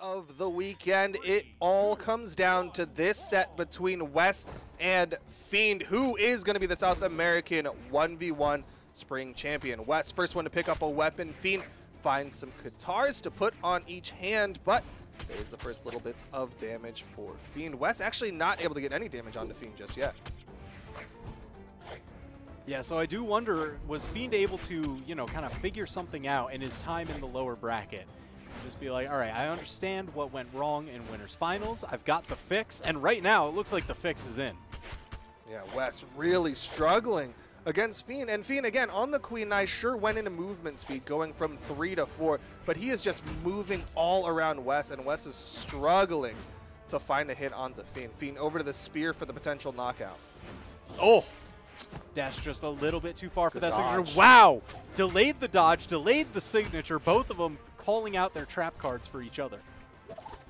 of the weekend. It all comes down to this set between Wes and Fiend, who is going to be the South American 1v1 Spring Champion. Wes, first one to pick up a weapon. Fiend finds some guitars to put on each hand, but there's the first little bits of damage for Fiend. Wes actually not able to get any damage onto Fiend just yet. Yeah, so I do wonder, was Fiend able to, you know, kind of figure something out in his time in the lower bracket? Just be like, all right, I understand what went wrong in Winners Finals. I've got the fix, and right now it looks like the fix is in. Yeah, Wes really struggling against Fiend. And Fiend, again, on the Queen Knight, sure went into movement speed, going from 3 to 4, but he is just moving all around Wes, and Wes is struggling to find a hit onto Fiend. Fiend over to the spear for the potential knockout. Oh! Dash just a little bit too far for that dodge. signature. Wow! Delayed the dodge, delayed the signature, both of them calling out their trap cards for each other.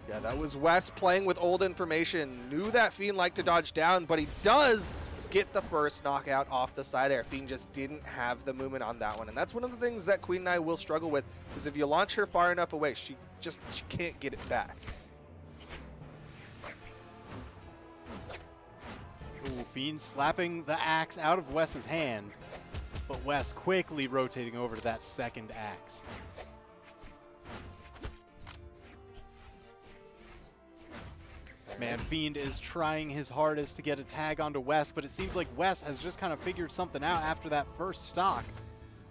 Yeah, that was Wes playing with old information. Knew that Fiend liked to dodge down, but he does get the first knockout off the side air. Fiend just didn't have the movement on that one. And that's one of the things that Queen Knight will struggle with, is if you launch her far enough away, she can't get it back. Ooh, Fiend slapping the axe out of Wes's hand, but Wes quickly rotating over to that second axe. Man, Fiend is trying his hardest to get a tag onto Wes, but it seems like Wes has just kind of figured something out after that first stock.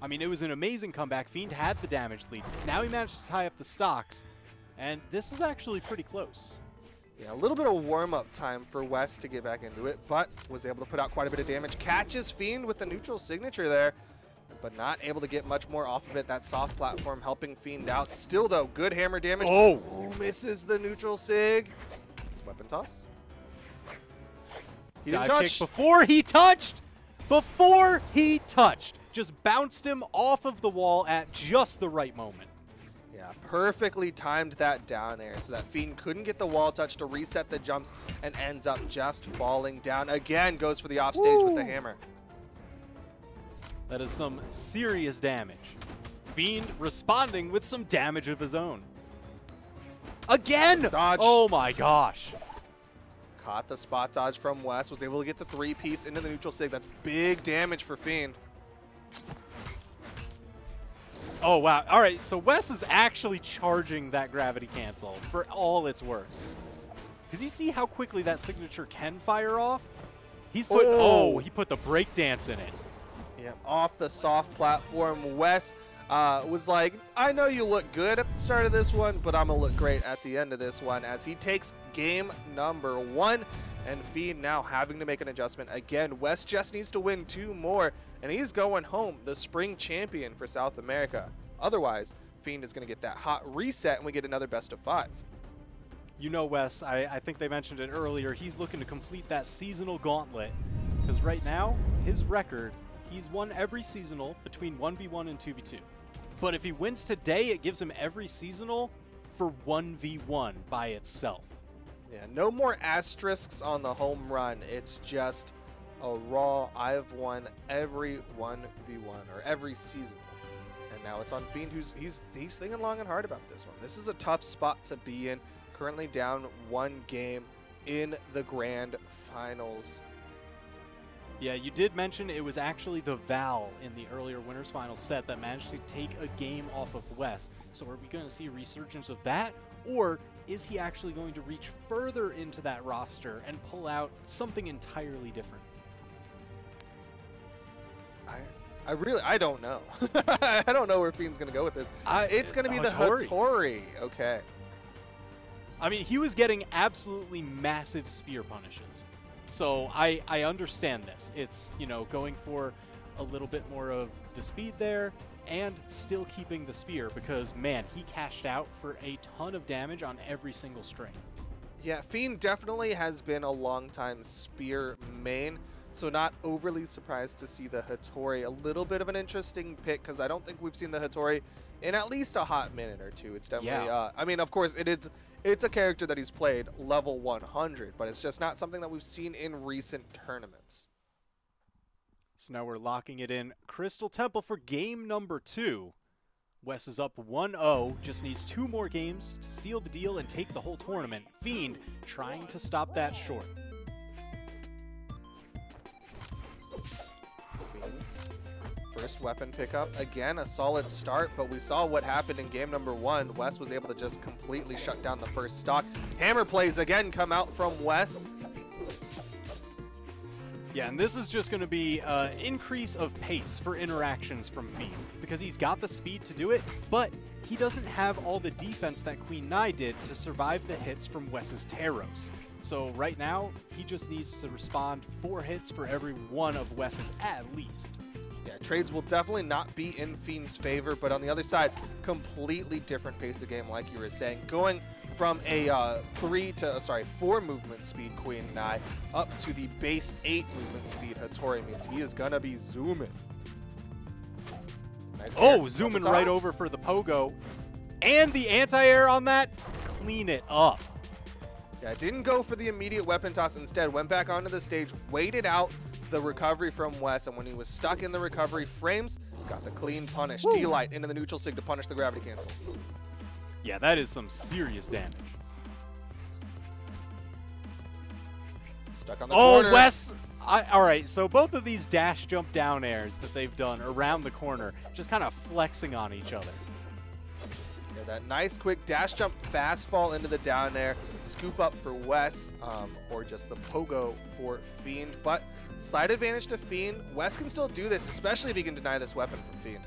I mean, it was an amazing comeback. Fiend had the damage lead. Now he managed to tie up the stocks, and this is actually pretty close. Yeah, a little bit of warm-up time for Wes to get back into it, but was able to put out quite a bit of damage. Catches Fiend with the neutral signature there, but not able to get much more off of it. That soft platform helping Fiend out. Still, though, good hammer damage. Oh! Ooh, misses the neutral sig. Weapon toss. He didn't Dive touch. kick before he touched! Before he touched! Just bounced him off of the wall at just the right moment. Yeah, perfectly timed that down air so that Fiend couldn't get the wall touch to reset the jumps and ends up just falling down. Again, goes for the offstage with the hammer. That is some serious damage. Fiend responding with some damage of his own. Again! Dodge. Oh my gosh. Caught the spot dodge from Wes, was able to get the 3-piece into the neutral sig. That's big damage for Fiend. Oh, wow. All right, so Wes is actually charging that gravity cancel for all it's worth. Because you see how quickly that signature can fire off? He's put, he put the breakdance in it. Yeah, off the soft platform. Wes was like, I know you look good at the start of this one, but I'm going to look great at the end of this one, as he takes game number 1. And Fiend now having to make an adjustment. Again, Wes just needs to win 2 more, and he's going home the spring champion for South America. Otherwise, Fiend is going to get that hot reset, and we get another best of 5. You know, Wes, I think they mentioned it earlier, he's looking to complete that seasonal gauntlet. Because right now, his record, he's won every seasonal between 1v1 and 2v2. But if he wins today, it gives him every seasonal for 1v1 by itself. Yeah, no more asterisks on the home run. It's just a raw, I've won every 1v1 or every season. And now it's on Fiend, he's thinking long and hard about this one. This is a tough spot to be in. Currently down 1 game in the grand finals. Yeah, you did mention it was actually the Val in the earlier Winners Finals set that managed to take a game off of Wes. So are we going to see a resurgence of that? Or is he actually going to reach further into that roster and pull out something entirely different? I don't know. I don't know where Fiend's going to go with this. It's going to be the Hattori. Okay. I mean, he was getting absolutely massive spear punishes. So I understand this. It's, you know, going for a little bit more of the speed there and still keeping the spear because, man, he cashed out for a ton of damage on every single string. Yeah, Fiend definitely has been a long-time spear main, so not overly surprised to see the Hattori. A little bit of an interesting pick because I don't think we've seen the Hattori in at least a hot minute or two. It's definitely, I mean, of course, it's a character that he's played level 100, but it's just not something that we've seen in recent tournaments. So now we're locking it in Crystal Temple for game number 2. Wes is up 1-0, just needs 2 more games to seal the deal and take the whole tournament. Fiend trying to stop that short. First weapon pickup, again, a solid start, but we saw what happened in game number 1. Wes was able to just completely shut down the first stock. Hammer plays again come out from Wes. Yeah, and this is just going to be an increase of pace for interactions from Fiend, because he's got the speed to do it, but he doesn't have all the defense that Queen Nai did to survive the hits from Wes's Taros. So right now, he just needs to respond 4 hits for every one of Wes's at least. Yeah, trades will definitely not be in Fiend's favor, but on the other side, completely different pace of game, like you were saying. Going from a 4 movement speed Queen Nai up to the base 8 movement speed Hattori means he is gonna be zooming. Nice zooming right over for the pogo. And the anti-air on that, clean it up. Yeah, didn't go for the immediate weapon toss, instead went back onto the stage, waited out the recovery from Wes, and when he was stuck in the recovery frames, got the clean punish. D-Light into the neutral sig to punish the gravity cancel. Yeah, that is some serious damage. Stuck on the corner. Wes! All right, so both of these dash jump down airs that they've done around the corner, just kind of flexing on each other. Yeah, that nice quick dash jump fast fall into the down air, scoop up for Wes, or just the pogo for Fiend, but slight advantage to Fiend. Wes can still do this, especially if he can deny this weapon from Fiend.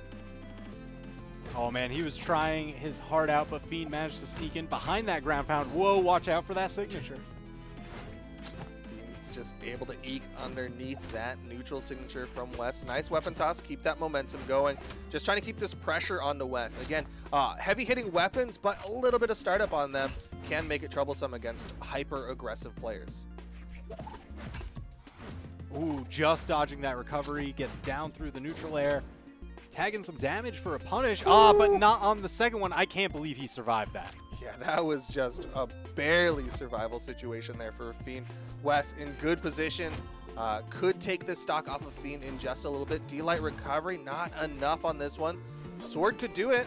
Oh man, he was trying his heart out, but Fiend managed to sneak in behind that ground pound. Whoa, watch out for that signature. Fiend just able to eke underneath that neutral signature from Wes. Nice weapon toss, keep that momentum going. Just trying to keep this pressure onto Wes. Again, heavy hitting weapons, but a little bit of startup on them can make it troublesome against hyper aggressive players. Ooh, just dodging that recovery, gets down through the neutral air. Tagging some damage for a punish. But not on the second one. I can't believe he survived that. Yeah, that was just a barely survival situation there for Fiend. Wes in good position. Could take this stock off of Fiend in just a little bit. D-Light recovery, not enough on this one. Sword could do it.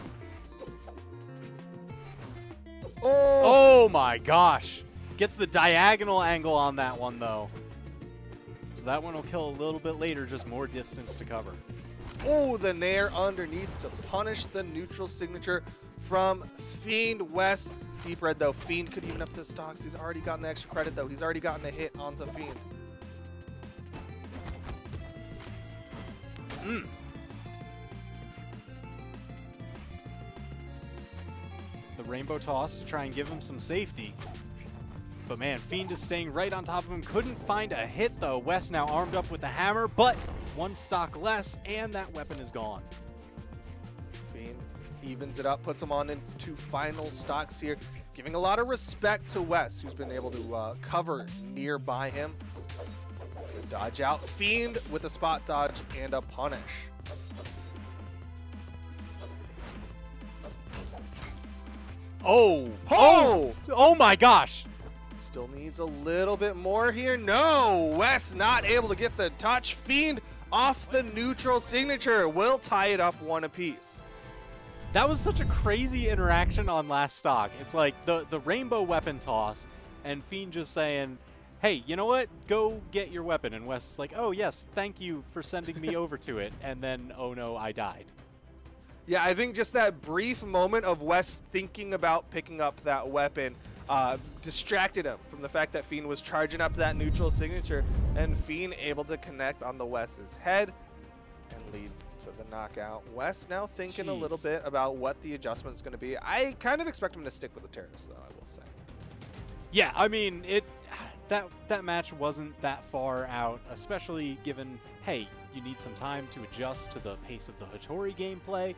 Oh my gosh. Gets the diagonal angle on that one, though. So that one will kill a little bit later, just more distance to cover. Oh, the nair underneath to punish the neutral signature from Fiend. Wes, deep red though. Fiend could even up the stocks. He's already gotten the extra credit though. He's already gotten a hit onto Fiend. The rainbow toss to try and give him some safety. But man, Fiend is staying right on top of him. Couldn't find a hit though. Wes now armed up with the hammer, but 1 stock less, and that weapon is gone. Fiend evens it up, puts him on into final stocks here, giving a lot of respect to Wes, who's been able to cover nearby him. Good dodge out. Fiend with a spot dodge and a punish. Oh my gosh. Still needs a little bit more here. No, Wes not able to get the touch. Fiend off the neutral signature. Will tie it up 1 apiece. That was such a crazy interaction on last stock. It's like the rainbow weapon toss and Fiend just saying, hey, you know what? Go get your weapon. And Wes is like, oh yes, thank you for sending me over to it. And then, oh no, I died. Yeah, I think just that brief moment of Wes thinking about picking up that weapon distracted him from the fact that Fiend was charging up that neutral signature, and Fiend able to connect on the Wes's head and lead to the knockout. Wes now thinking a little bit about what the adjustment's going to be. I kind of expect him to stick with the Terrace, though, I will say. Yeah, I mean, that match wasn't that far out, especially given, hey, you need some time to adjust to the pace of the Hattori gameplay.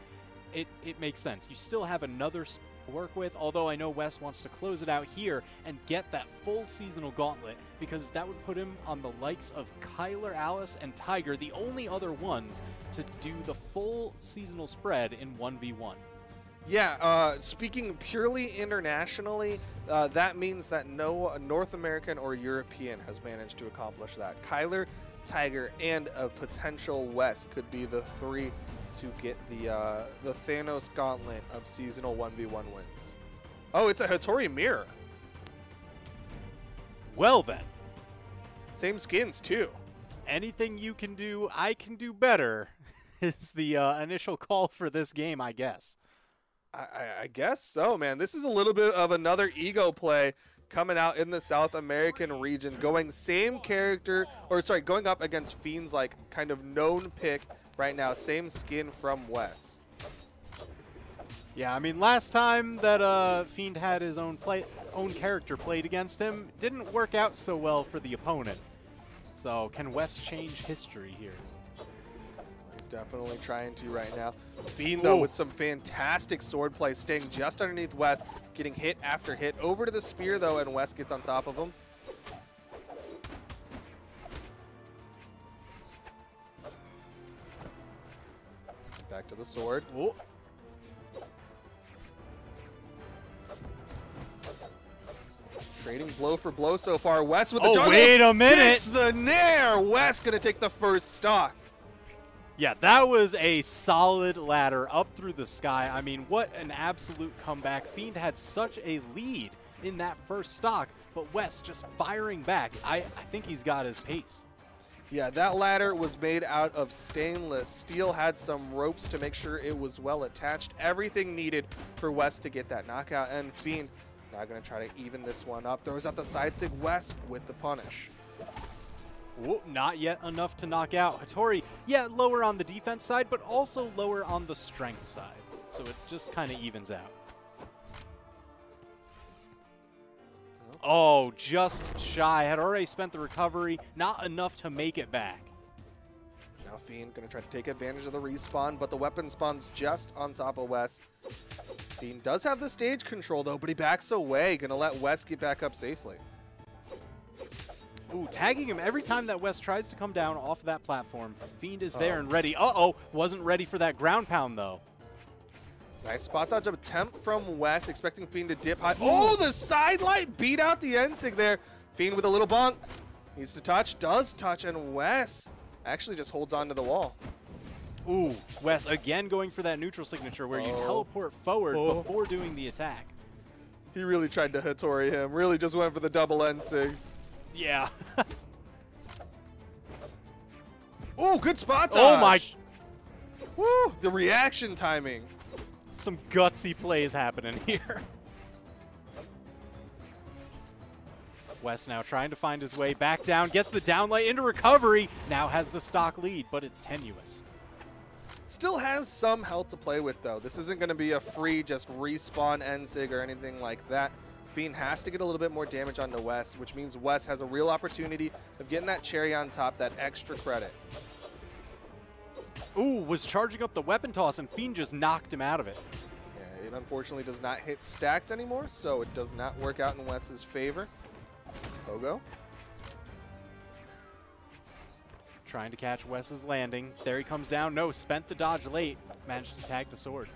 It makes sense. You still have another to work with, although I know Wes wants to close it out here and get that full seasonal gauntlet, because that would put him on the likes of Kyler, Alice, and Tiger, the only other ones to do the full seasonal spread in 1v1. Yeah, speaking purely internationally, that means that no North American or European has managed to accomplish that. Kyler, Tiger, and a potential Wes could be the 3 to get the Thanos gauntlet of seasonal 1v1 wins. Oh, it's a Hattori mirror. Well then. Same skins too. Anything you can do, I can do better is the initial call for this game, I guess. I guess so, man. This is a little bit of another ego play coming out in the South American region, going same character, or sorry, going up against Fiend's like kind of known pick right now, same skin from Wes. Yeah, I mean, last time that Fiend had his own character played against him, didn't work out so well for the opponent. So can Wes change history here? He's definitely trying to right now. Fiend, though, with some fantastic sword play, staying just underneath Wes, getting hit after hit. Over to the spear, though, and Wes gets on top of him. Back to the sword. Ooh. Trading blow for blow so far. Wes with the Oh, juggle. wait a minute. Gets the nair. Wes going to take the first stock. Yeah, that was a solid ladder up through the sky. I mean, what an absolute comeback. Fiend had such a lead in that first stock, but Wes just firing back. I think he's got his pace. Yeah, that ladder was made out of stainless steel, had some ropes to make sure it was well attached. Everything needed for Wes to get that knockout, and Fiend now going to try to even this one up. Throws out the side sig. Wes with the punish. Ooh, not yet enough to knock out. Hattori, yeah, lower on the defense side, but also lower on the strength side. So it just kind of evens out. Oh, just shy. Had already spent the recovery. Not enough to make it back. Now Fiend going to try to take advantage of the respawn, but the weapon spawns just on top of Wes. Fiend does have the stage control, though, but he backs away. Going to let Wes get back up safely. Ooh, tagging him every time that Wes tries to come down off of that platform. Fiend is there and ready. Uh-oh, wasn't ready for that ground pound, though. Nice spot dodge attempt from Wes, expecting Fiend to dip high. Oh, the side light beat out the N-Sig there. Fiend with a little bonk. Needs to touch, does touch, and Wes actually just holds on to the wall. Ooh, Wes again going for that neutral signature where you teleport forward before doing the attack. He really tried to Hattori him. Really just went for the double N-Sig. Yeah. Oh, good spot dodge. Oh my. Woo, the reaction timing. Some gutsy plays happening here. Wes now trying to find his way back down, gets the downlight into recovery, now has the stock lead, but it's tenuous. Still has some health to play with, though. This isn't going to be a free just respawn N-Sig or anything like that. Fiend has to get a little bit more damage onto Wes, which means Wes has a real opportunity of getting that cherry on top, that extra credit. Ooh, was charging up the weapon toss, and Fiend just knocked him out of it. Yeah, it unfortunately does not hit stacked anymore, so it does not work out in Wes's favor. Pogo. Trying to catch Wes's landing. There he comes down. No, spent the dodge late. Managed to tag the sword.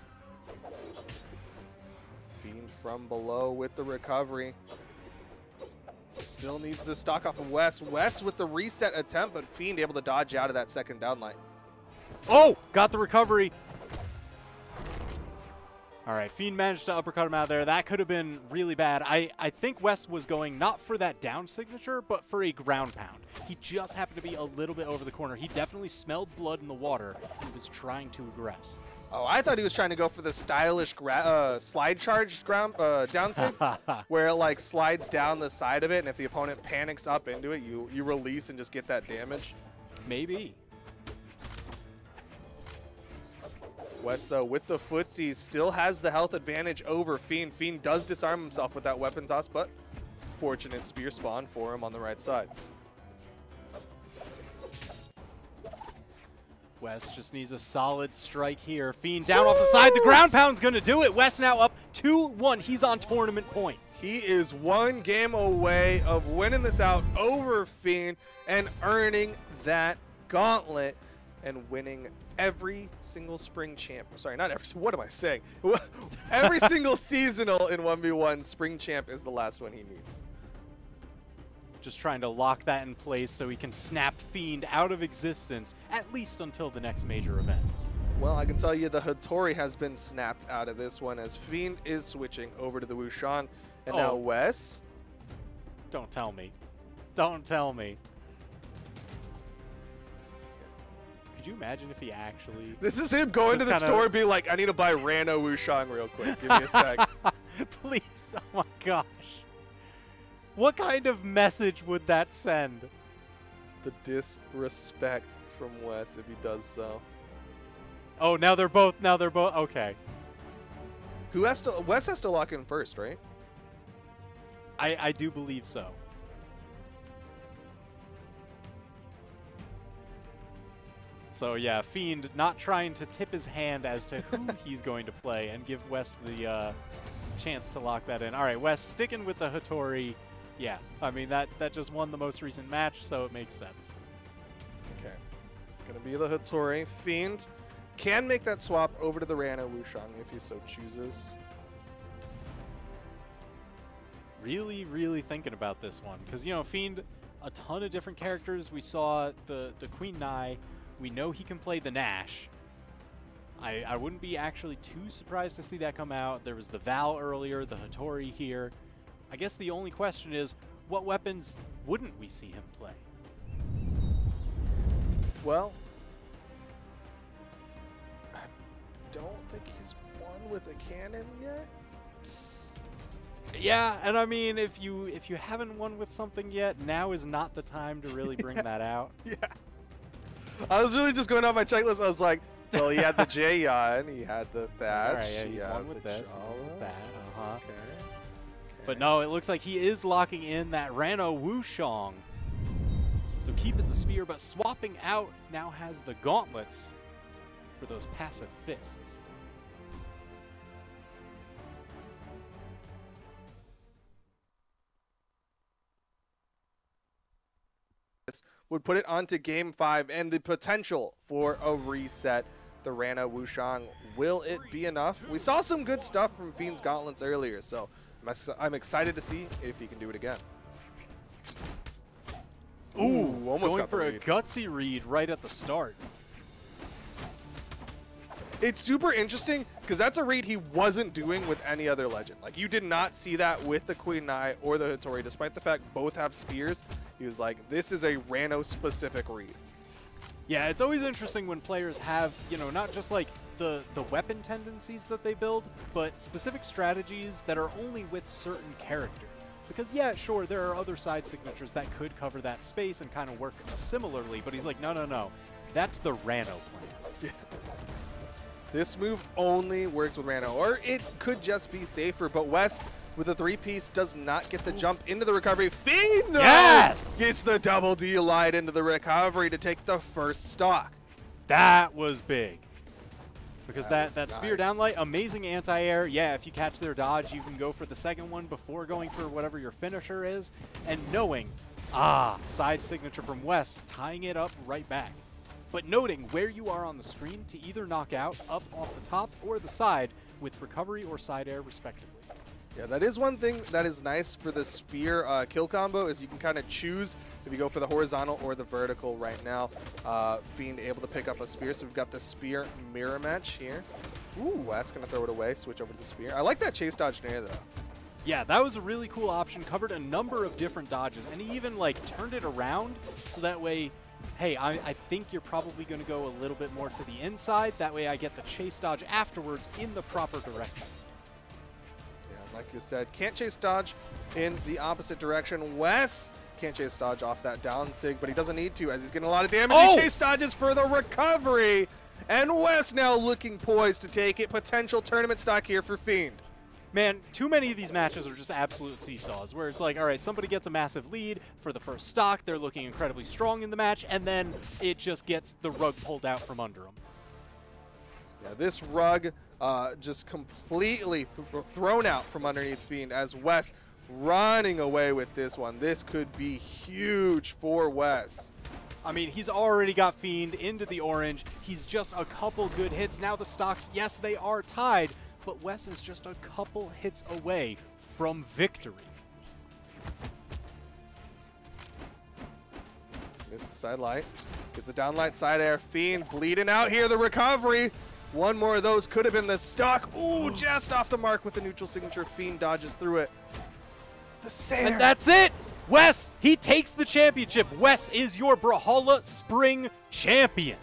Fiend from below with the recovery. Still needs the stock off of Wes. Wes with the reset attempt, but Fiend able to dodge out of that second downlight. Oh, got the recovery. All right, Fiend managed to uppercut him out of there. That could have been really bad. I think Wes was going not for that down signature, but for a ground pound. He just happened to be a little bit over the corner. He definitely smelled blood in the water and was trying to aggress. Oh, I thought he was trying to go for the stylish slide charge ground down sig, where it like slides down the side of it, and if the opponent panics up into it, you release and just get that damage. Maybe. Wes, though, with the footsies, still has the health advantage over Fiend. Fiend does disarm himself with that weapon toss, but fortunate spear spawn for him on the right side. Wes just needs a solid strike here. Fiend down off the side. The ground pound's going to do it. Wes now up 2-1. He's on tournament point. He is one game away of winning this out over Fiend and earning that gauntlet and winning every single spring champ. Sorry, not every. What am I saying? Every single seasonal in 1v1 spring champ is the last one he needs. Just trying to lock that in place so he can snap Fiend out of existence, at least until the next major event. Well, I can tell you the Hattori has been snapped out of this one as Fiend is switching over to the Wushang. And now Wes. Don't tell me. Don't tell me. Could you imagine if he actually... This is him going to the store and being like, I need to buy Rano Wushang real quick. Give me a sec. Please. Oh my gosh. What kind of message would that send? The disrespect from Wes if he does so. Oh, now they're both. Okay. Who has to? Wes has to lock in first, right? I do believe so. So yeah, Fiend not trying to tip his hand as to who he's going to play and give Wes the chance to lock that in. All right, Wes sticking with the Hattori. Yeah, I mean that just won the most recent match, so it makes sense. Okay, gonna be the Hattori. Fiend can make that swap over to the Rano Wushang if he so chooses. Really, really thinking about this one because you know Fiend, a ton of different characters. We saw the Queen Nai. We know he can play the Nash. I wouldn't be actually too surprised to see that come out. There was the Val earlier, the Hattori here. I guess the only question is, what weapons wouldn't we see him play? Well, I don't think he's won with a cannon yet. Yeah, and I mean, if you haven't won with something yet, now is not the time to really bring that out. Yeah. I was really just going off my checklist. I was like, so he had the Jaeyon, he had the Thatch. All right, yeah, he's won with this, with that, Okay. But no, it looks like he is locking in that Rano Wushang. So keeping the spear, but swapping out now has the gauntlets for those passive fists. Would put it onto Game 5 and the potential for a reset. The Rano Wushang, will it be enough? We saw some good stuff from Fiend's gauntlets earlier, so I'm excited to see if he can do it again. Ooh, almost going got for a gutsy read right at the start. It's super interesting because that's a read he wasn't doing with any other legend. Like, you did not see that with the Queen Nai or the Hattori, despite the fact both have spears. He was like, this is a Rano-specific read. Yeah, it's always interesting when players have, you know, not just like the weapon tendencies that they build, but specific strategies that are only with certain characters. Because, yeah, sure, there are other side signatures that could cover that space and kind of work similarly, but he's like, no, no, no. That's the Rano plan. This move only works with Rano, or it could just be safer, but Wes, with a 3-piece, does not get the jump into the recovery. Fiend, though, yes! Gets the double D-Light into the recovery to take the first stock. That was big. Because that nice. spear downlight, amazing anti-air. Yeah, if you catch their dodge, you can go for the second one before going for whatever your finisher is. And knowing, side signature from Wes, tying it up right back. But noting where you are on the screen to either knock out up off the top or the side with recovery or side air respectively. Yeah, that is one thing that is nice for the spear kill combo is you can kind of choose if you go for the horizontal or the vertical right now. Fiend able to pick up a spear, so we've got the spear mirror match here. Ooh, Wes gonna throw it away, switch over to the spear. I like that chase dodge near though. Yeah, that was a really cool option, covered a number of different dodges, and he even like turned it around so that way, hey, I think you're probably going to go a little bit more to the inside. That way I get the chase dodge afterwards in the proper direction. Yeah, like you said, can't chase dodge in the opposite direction. Wes can't chase dodge off that down sig, but he doesn't need to as he's getting a lot of damage. He chase dodges for the recovery. And Wes now looking poised to take it. Potential tournament stock here for Fiend. Man, too many of these matches are just absolute seesaws, where it's like, all right, somebody gets a massive lead for the first stock, they're looking incredibly strong in the match, and then it just gets the rug pulled out from under them. Yeah, this rug just completely thrown out from underneath Fiend as Wes running away with this one. This could be huge for Wes. I mean, he's already got Fiend into the orange. He's just a couple good hits. Now the stocks, yes, they are tied, but Wes is just a couple hits away from victory. Missed the side light. Gets the down light side air. Fiend bleeding out here. The recovery. One more of those could have been the stock. Ooh, just off the mark with the neutral signature. Fiend dodges through it. The Sair. And that's it. Wes, he takes the championship. Wes is your Brawlhalla Spring Champion.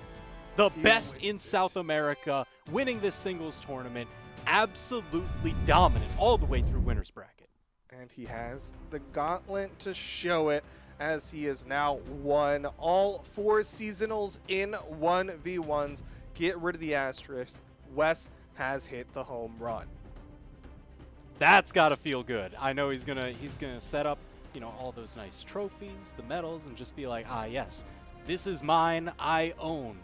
The best in South America, winning this singles tournament. Absolutely dominant all the way through winner's bracket. And he has the gauntlet to show it, as he has now won all 4 seasonals in 1v1s. Get rid of the asterisk. Wes has hit the home run. That's gotta feel good. I know he's gonna set up, you know, all those nice trophies, the medals, and just be like, ah, yes, this is mine. I own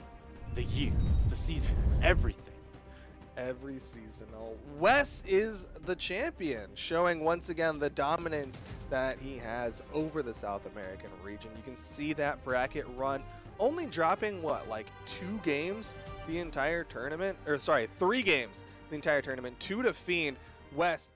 the year, the seasons, everything. Every seasonal. Wes is the champion, showing once again the dominance that he has over the South American region. You can see that bracket run only dropping, what, like 2 games the entire tournament? Or sorry, 3 games the entire tournament. 2 to Fiend. Wes